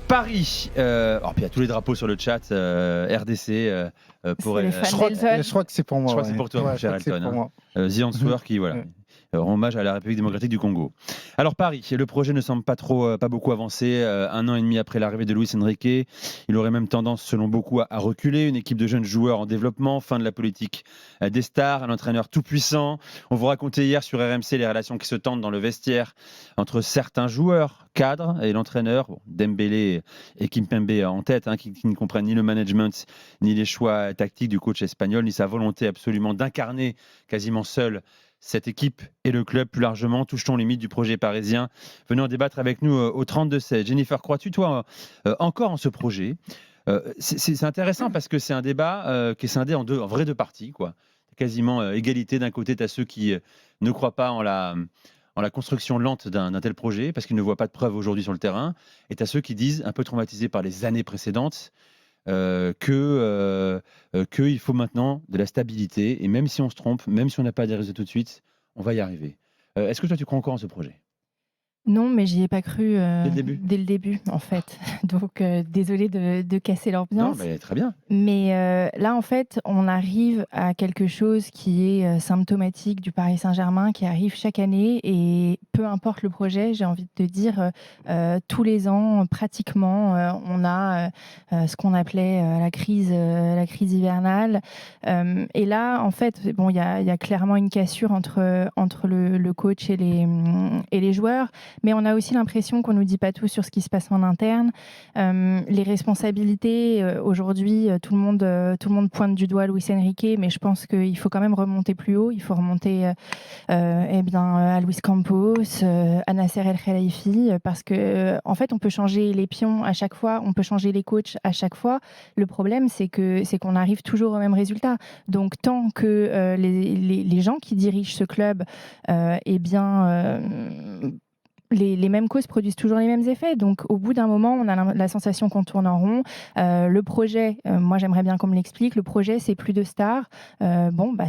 Paris. Alors, puis il y a tous les drapeaux sur le chat. RDC. Pour les fans d'Elton. Je crois que c'est pour moi. Je crois que c'est pour toi, mon cher Elton. The Answer qui, voilà. Hommage à la République démocratique du Congo. Alors Paris, le projet ne semble pas beaucoup avancé. 1 an et demi après l'arrivée de Luis Enrique, il aurait même tendance, selon beaucoup, à reculer. Une équipe de jeunes joueurs en développement, fin de la politique des stars, un entraîneur tout puissant. On vous racontait hier sur RMC les relations qui se tendent dans le vestiaire entre certains joueurs cadres et l'entraîneur, Dembélé et Kimpembe en tête, qui ne comprennent ni le management, ni les choix tactiques du coach espagnol, ni sa volonté absolument d'incarner quasiment seul cette équipe et le club plus largement. Touche-t-on les limites du projet parisien? Venez en débattre avec nous au 32-16. Jennifer, crois-tu, toi, encore en ce projet? C'est intéressant parce que c'est un débat qui est scindé en vrai deux parties, quoi. Quasiment égalité. D'un côté, tu as ceux qui ne croient pas en la construction lente d'un tel projet parce qu'ils ne voient pas de preuves aujourd'hui sur le terrain. Et tu as ceux qui disent, un peu traumatisés par les années précédentes, qu'il faut maintenant de la stabilité, et même si on se trompe, même si on n'a pas des résultats tout de suite, on va y arriver. Est-ce que toi tu crois encore en ce projet ? Non, mais j'y ai pas cru dès le début, en fait. Donc, désolée de casser l'ambiance. Non, mais très bien. Mais là, en fait, on arrive à quelque chose qui est symptomatique du Paris Saint-Germain, qui arrive chaque année, et peu importe le projet, j'ai envie de te dire, tous les ans, pratiquement, on a ce qu'on appelait la crise hivernale. Et là, en fait, bon, il y a clairement une cassure entre le coach et les joueurs. Mais on a aussi l'impression qu'on ne nous dit pas tout sur ce qui se passe en interne. Les responsabilités, aujourd'hui, tout le monde pointe du doigt Luis Enrique, mais je pense qu'il faut quand même remonter plus haut. Il faut remonter à Luis Campos, à Nasser El Khelaifi, parce qu'en fait, on peut changer les pions à chaque fois, on peut changer les coachs à chaque fois. Le problème, c'est qu'on arrive toujours au même résultat. Donc, tant que les gens qui dirigent ce club, les mêmes causes produisent toujours les mêmes effets. Donc, au bout d'un moment, on a la sensation qu'on tourne en rond. Le projet, moi, j'aimerais bien qu'on me l'explique. Le projet, c'est plus de stars.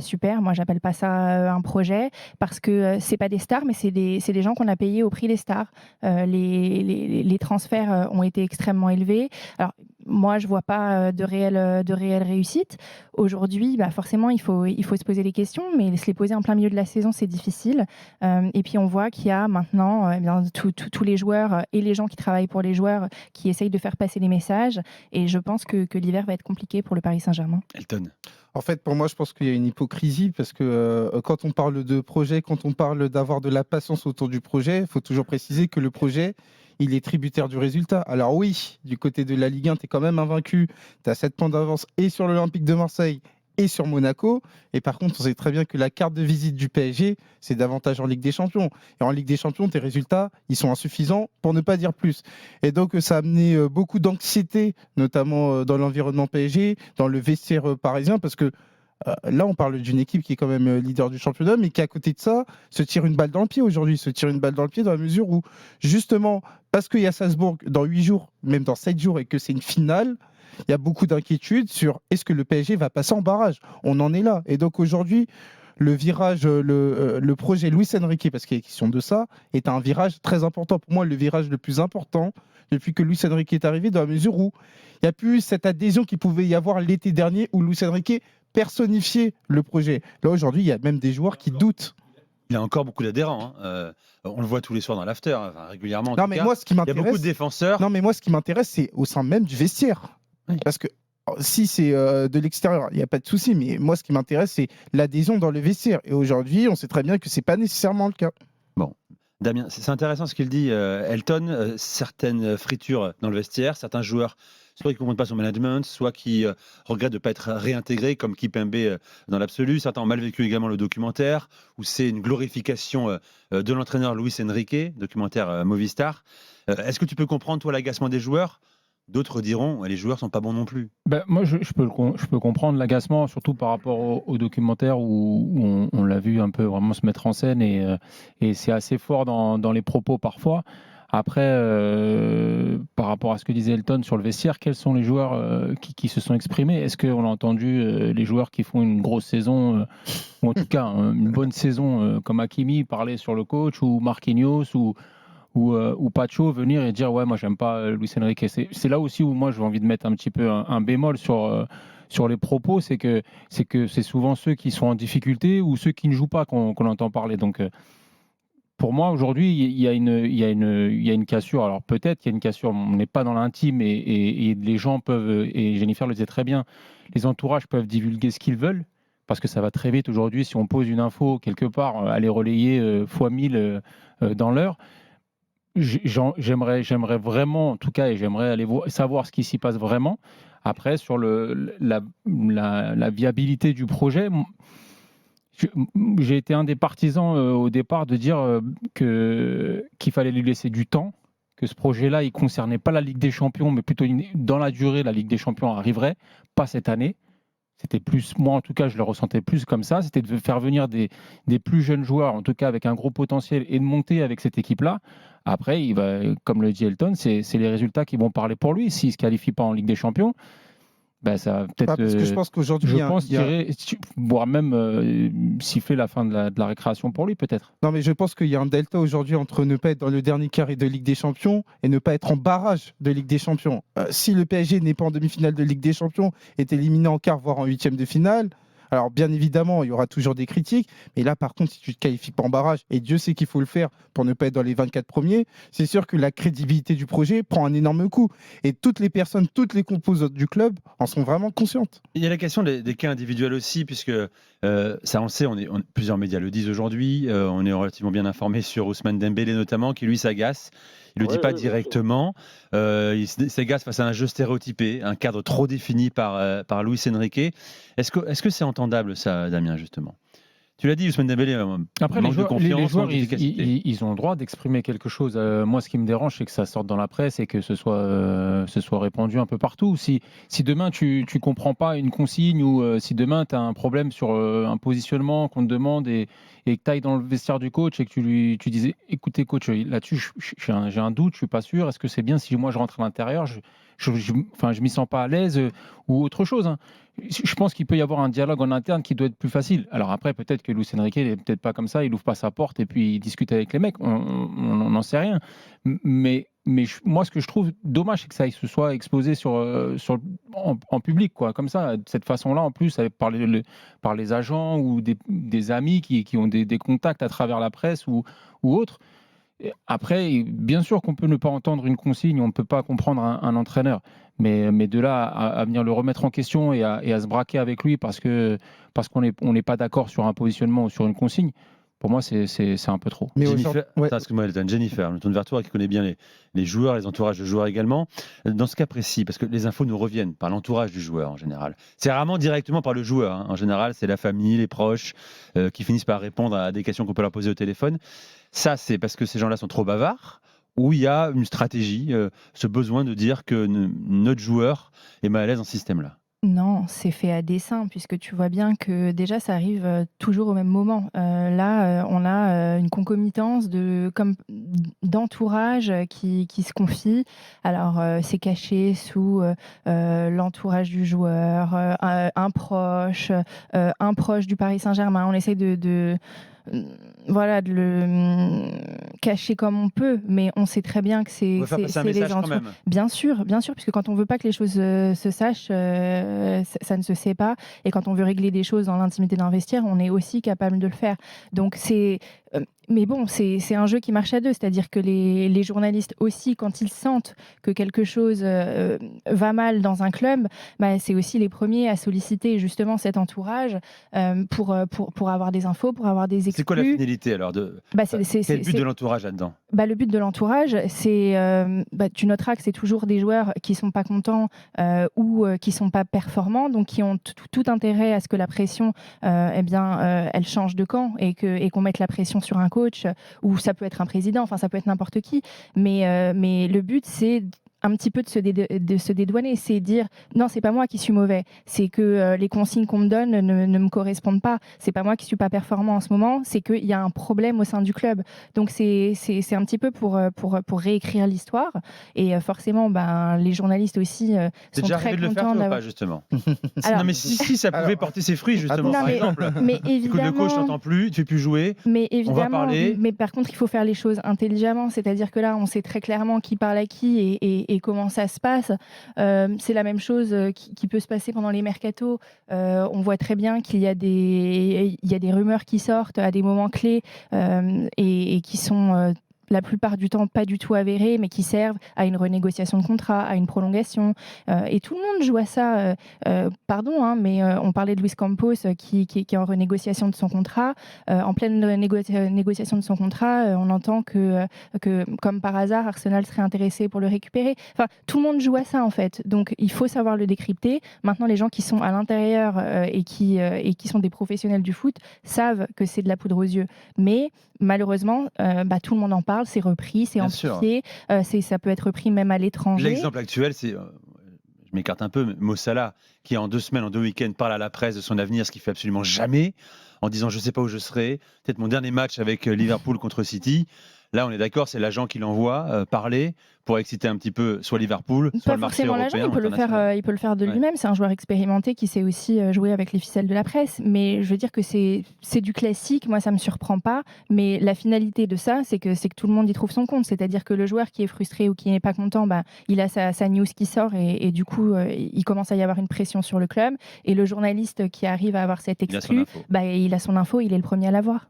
Super. Moi, j'appelle pas ça un projet parce que c'est pas des stars, mais c'est des gens qu'on a payés au prix des stars. Les transferts ont été extrêmement élevés. Alors, moi, je vois pas de réelle réussite. Aujourd'hui, forcément, il faut se poser les questions, mais se les poser en plein milieu de la saison, c'est difficile. Et puis, on voit qu'il y a maintenant tous les joueurs et les gens qui travaillent pour les joueurs qui essayent de faire passer les messages. Et je pense que l'hiver va être compliqué pour le Paris Saint-Germain. Elton. En fait, pour moi, je pense qu'il y a une hypocrisie parce que quand on parle de projet, quand on parle d'avoir de la patience autour du projet, il faut toujours préciser que le projet, il est tributaire du résultat. Alors oui, du côté de la Ligue 1, tu es quand même invaincu. Tu as 7 points d'avance et sur l'Olympique de Marseille et sur Monaco. Et par contre, on sait très bien que la carte de visite du PSG, c'est davantage en Ligue des Champions. Et en Ligue des Champions, tes résultats, ils sont insuffisants pour ne pas dire plus. Et donc, ça a amené beaucoup d'anxiété, notamment dans l'environnement PSG, dans le vestiaire parisien, parce que là, on parle d'une équipe qui est quand même leader du championnat, mais qui, à côté de ça, se tire une balle dans le pied aujourd'hui. Se tire une balle dans le pied dans la mesure où, justement, parce qu'il y a Salzbourg dans 8 jours, même dans 7 jours, et que c'est une finale, il y a beaucoup d'inquiétudes sur est-ce que le PSG va passer en barrage. On en est là. Et donc aujourd'hui, le virage, le projet Luis Enrique, parce qu'il y a question de ça, est un virage très important. Pour moi, le virage le plus important depuis que Luis Enrique est arrivé, dans la mesure où il n'y a plus cette adhésion qu'il pouvait y avoir l'été dernier où Luis Enrique personnifiait le projet. Là, aujourd'hui, il y a même des joueurs qui doutent. Il y a encore beaucoup d'adhérents. On le voit tous les soirs dans l'after, régulièrement. Non, mais moi, ce qui m'intéresse, il y a beaucoup de défenseurs. Non, mais moi, ce qui m'intéresse, c'est au sein même du vestiaire. Oui. Parce que si c'est de l'extérieur, il n'y a pas de souci. Mais moi, ce qui m'intéresse, c'est l'adhésion dans le vestiaire. Et aujourd'hui, on sait très bien que ce n'est pas nécessairement le cas. Bon. Damien, c'est intéressant ce qu'il dit, Elton. Certaines fritures dans le vestiaire, certains joueurs, soit qui ne comprennent pas son management, soit qui regrettent de ne pas être réintégrés, comme Kimpembe dans l'absolu. Certains ont mal vécu également le documentaire, où c'est une glorification de l'entraîneur Luis Enrique, documentaire Movistar. Est-ce que tu peux comprendre, toi, l'agacement des joueurs ? D'autres diront les joueurs ne sont pas bons non plus. Moi, je peux comprendre l'agacement, surtout par rapport au documentaire où on l'a vu un peu vraiment se mettre en scène et c'est assez fort dans les propos parfois. Après, par rapport à ce que disait Elton sur le vestiaire, quels sont les joueurs qui se sont exprimés ? Est-ce qu'on a entendu les joueurs qui font une grosse saison, ou en tout cas une bonne saison comme Hakimi parler sur le coach, ou Marquinhos, ou Pacho venir et dire ouais moi j'aime pas Luis Enrique. C'est là aussi où moi j'ai envie de mettre un petit peu un bémol sur les propos, c'est que c'est souvent ceux qui sont en difficulté ou ceux qui ne jouent pas qu'on entend parler. Donc pour moi aujourd'hui il y a une cassure. Alors peut-être qu'il y a une cassure, on n'est pas dans l'intime et les gens peuvent, et Jennifer le disait très bien, les entourages peuvent divulguer ce qu'ils veulent. Parce que ça va très vite aujourd'hui, si on pose une info quelque part, aller relayer fois 1000 dans l'heure. J'aimerais vraiment, en tout cas, et j'aimerais aller savoir ce qui s'y passe vraiment. Après, sur la viabilité du projet, j'ai été un des partisans au départ de dire qu'il fallait lui laisser du temps, que ce projet-là, il ne concernait pas la Ligue des Champions, mais plutôt dans la durée, la Ligue des Champions arriverait, pas cette année. C'était plus, moi en tout cas, je le ressentais plus comme ça. C'était de faire venir des plus jeunes joueurs, en tout cas avec un gros potentiel, et de monter avec cette équipe-là. Après, il va, comme le dit Elton, c'est les résultats qui vont parler pour lui. S'il ne se qualifie pas en Ligue des Champions, ben ça va peut-être. Parce que je pense qu'aujourd'hui, voire même siffler la fin de la récréation pour lui, peut-être. Non, mais je pense qu'il y a un delta aujourd'hui entre ne pas être dans le dernier carré de Ligue des Champions et ne pas être en barrage de Ligue des Champions. Si le PSG n'est pas en demi-finale de Ligue des Champions, est éliminé en quart, voire en huitième de finale, alors bien évidemment, il y aura toujours des critiques, mais là par contre, si tu te qualifies pas en barrage, et Dieu sait qu'il faut le faire pour ne pas être dans les 24 premiers, c'est sûr que la crédibilité du projet prend un énorme coup. Et toutes les personnes, toutes les composantes du club en sont vraiment conscientes. Il y a la question des cas individuels aussi, puisque ça on le sait, plusieurs médias le disent aujourd'hui, on est relativement bien informé sur Ousmane Dembélé notamment, qui lui s'agace. Il ne le dit pas directement. Il s'agace face à un jeu stéréotypé, un cadre trop défini par Luis Enrique. Est-ce que c'est entendable ça, Damien, justement ? Tu l'as dit, Ousmane Dembélé, après, manque de confiance, les joueurs, manque d'efficacité. ils ont le droit d'exprimer quelque chose. Moi, ce qui me dérange, c'est que ça sorte dans la presse et que ce soit répandu un peu partout. Si demain, tu ne comprends pas une consigne ou si demain, tu as un problème sur un positionnement qu'on te demande et que tu ailles dans le vestiaire du coach et que tu disais, écoutez coach, là-dessus, j'ai un doute, je ne suis pas sûr. Est-ce que c'est bien si moi, je rentre à l'intérieur, je m'y sens pas à l'aise ou autre chose, hein. Je pense qu'il peut y avoir un dialogue en interne qui doit être plus facile. Alors après, peut-être que Luis Enrique n'est peut-être pas comme ça, il ouvre pas sa porte et puis il discute avec les mecs, on n'en sait rien. Mais moi, ce que je trouve dommage, c'est que ça se soit exposé en public, quoi, comme ça, de cette façon-là, en plus, par les agents ou des amis qui ont des contacts à travers la presse ou autres. Après, bien sûr qu'on peut ne pas entendre une consigne, on ne peut pas comprendre un entraîneur, mais de là à venir le remettre en question et à se braquer avec lui parce qu'on n'est pas d'accord sur un positionnement ou sur une consigne, pour moi, c'est un peu trop. Mais Jennifer, Jennifer, je me tourne vers toi qui connaît bien les joueurs, les entourages de joueurs également. Dans ce cas précis, parce que les infos nous reviennent par l'entourage du joueur en général. C'est rarement directement par le joueur, hein. En général, c'est la famille, les proches qui finissent par répondre à des questions qu'on peut leur poser au téléphone. Ça, c'est parce que ces gens-là sont trop bavards ou il y a une stratégie, ce besoin de dire que notre joueur est mal à l'aise dans ce système-là? Non, c'est fait à dessein, puisque tu vois bien que déjà ça arrive toujours au même moment. Là, on a une concomitance d'entourage qui se confie. Alors, c'est caché sous l'entourage du joueur, un proche du Paris Saint-Germain. On essaie de le cacher comme on peut, mais on sait très bien que c'est les entourages. Bien sûr, puisque quand on veut pas que les choses se sachent, ça ne se sait pas. Et quand on veut régler des choses dans l'intimité d'un vestiaire, on est aussi capable de le faire. Donc mais bon, c'est un jeu qui marche à deux, c'est-à-dire que les journalistes aussi, quand ils sentent que quelque chose va mal dans un club, c'est aussi les premiers à solliciter justement cet entourage pour avoir des infos, pour avoir des exclus. C'est quoi la finalité alors quel est le but de l'entourage là-dedans? Le but de l'entourage, c'est, tu noteras que c'est toujours des joueurs qui sont pas contents ou qui sont pas performants, donc qui ont tout intérêt à ce que la pression, elle change de camp et qu'on mette la pression sur un coach, ou ça peut être un président, enfin ça peut être n'importe qui, mais le but c'est un petit peu de se dédouaner, c'est dire non, c'est pas moi qui suis mauvais, c'est que les consignes qu'on me donne ne me correspondent pas, c'est pas moi qui suis pas performant en ce moment, c'est qu'il y a un problème au sein du club. Donc c'est un petit peu pour réécrire l'histoire, et forcément les journalistes aussi sont déjà très arrivé de le faire, contents toi, ou d'avoir... pas, justement? Alors, non, mais si ça pouvait porter ses fruits, justement, par exemple. Mais Écoute, le coach n'entend plus, tu fais plus jouer. Mais on va évidemment, parler. mais par contre, il faut faire les choses intelligemment. C'est-à-dire que là, on sait très clairement qui parle à qui et comment ça se passe. C'est la même chose qui peut se passer pendant les mercatos. On voit très bien qu'il y a des rumeurs qui sortent à des moments clés et qui sont la plupart du temps pas du tout avérées, mais qui servent à une renégociation de contrat, à une prolongation. Et tout le monde joue à ça. Mais on parlait de Luis Campos qui est en renégociation de son contrat. En pleine négociation de son contrat, on entend que, comme par hasard, Arsenal serait intéressé pour le récupérer. Enfin, tout le monde joue à ça, en fait. Donc, il faut savoir le décrypter. Maintenant, les gens qui sont à l'intérieur et qui sont des professionnels du foot savent que c'est de la poudre aux yeux. Mais malheureusement, tout le monde en parle, c'est repris, c'est amplifié, ça peut être repris même à l'étranger. L'exemple actuel, c'est, je m'écarte un peu, mais Mo Salah, qui en 2 semaines, en 2 week-ends, parle à la presse de son avenir, ce qu'il fait absolument jamais, en disant je ne sais pas où je serai, peut-être mon dernier match avec Liverpool contre City. Là, on est d'accord, c'est l'agent qui l'envoie parler pour exciter un petit peu soit Liverpool, soit le marché européen. Il peut le faire de lui-même. C'est un joueur expérimenté qui sait aussi jouer avec les ficelles de la presse. Mais je veux dire que c'est du classique. Moi, ça me surprend pas. Mais la finalité de ça, c'est que tout le monde y trouve son compte. C'est-à-dire que le joueur qui est frustré ou qui n'est pas content, il a sa news qui sort et du coup, il commence à y avoir une pression sur le club. Et le journaliste qui arrive à avoir cette exclu, il a son info, il est le premier à l'avoir.